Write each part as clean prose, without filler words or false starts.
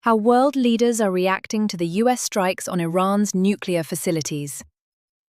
How world leaders are reacting to the US strikes on Iran's nuclear facilities.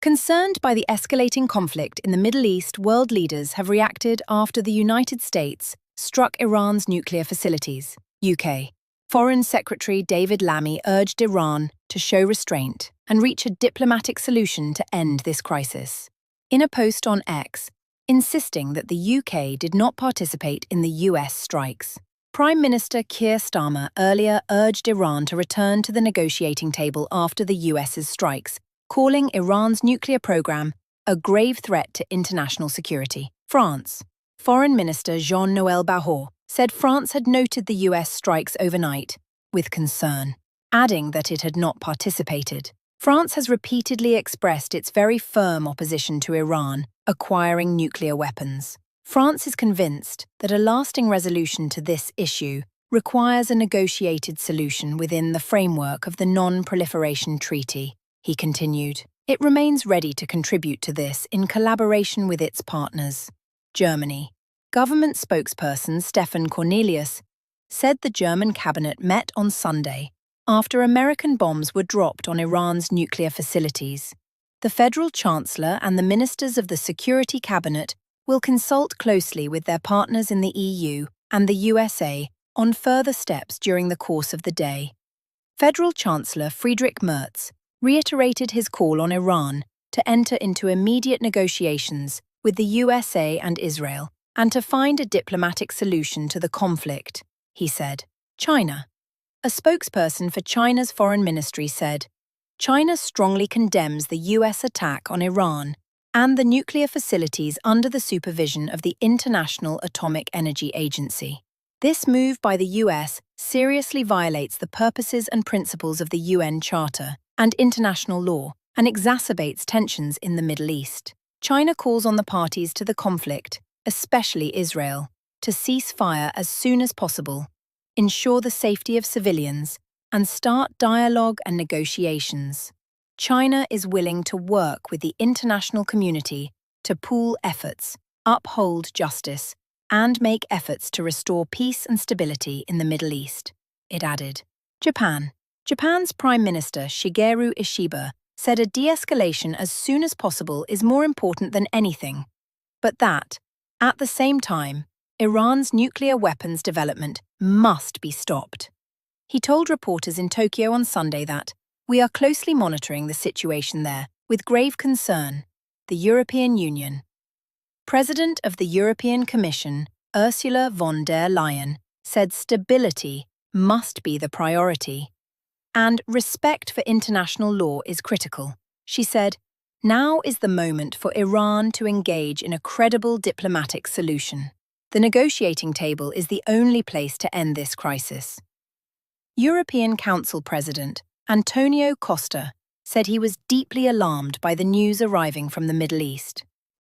Concerned by the escalating conflict in the Middle East, world leaders have reacted after the United States struck Iran's nuclear facilities. UK. Foreign Secretary David Lammy urged Iran to show restraint and reach a diplomatic solution to end this crisis. In a post on X, insisting that the UK did not participate in the US strikes, Prime Minister Keir Starmer earlier urged Iran to return to the negotiating table after the US's strikes, calling Iran's nuclear program a grave threat to international security. France. Foreign Minister Jean-Noël Barrot said France had noted the US strikes overnight with concern, adding that it had not participated. France has repeatedly expressed its very firm opposition to Iran acquiring nuclear weapons. France is convinced that a lasting resolution to this issue requires a negotiated solution within the framework of the Non-Proliferation Treaty, he continued. It remains ready to contribute to this in collaboration with its partners. Germany. Government spokesperson Stefan Cornelius said the German cabinet met on Sunday after American bombs were dropped on Iran's nuclear facilities. The federal chancellor and the ministers of the Security Cabinet will consult closely with their partners in the EU and the USA on further steps during the course of the day. Federal Chancellor Friedrich Merz reiterated his call on Iran to enter into immediate negotiations with the USA and Israel and to find a diplomatic solution to the conflict, he said. China. A spokesperson for China's foreign ministry said, China strongly condemns the US attack on Iran and the nuclear facilities under the supervision of the International Atomic Energy Agency. This move by the US seriously violates the purposes and principles of the UN Charter and international law and exacerbates tensions in the Middle East. China calls on the parties to the conflict, especially Israel, to cease fire as soon as possible, ensure the safety of civilians, and start dialogue and negotiations. China is willing to work with the international community to pool efforts, uphold justice, and make efforts to restore peace and stability in the Middle East, it added. Japan. Japan's Prime Minister Shigeru Ishiba said a de-escalation as soon as possible is more important than anything, but that, at the same time, Iran's nuclear weapons development must be stopped. He told reporters in Tokyo on Sunday that, "We are closely monitoring the situation there with grave concern." The European Union. President of the European Commission, Ursula von der Leyen, said stability must be the priority, and respect for international law is critical. She said, "Now is the moment for Iran to engage in a credible diplomatic solution. The negotiating table is the only place to end this crisis." European Council President Antonio Costa said he was deeply alarmed by the news arriving from the Middle East.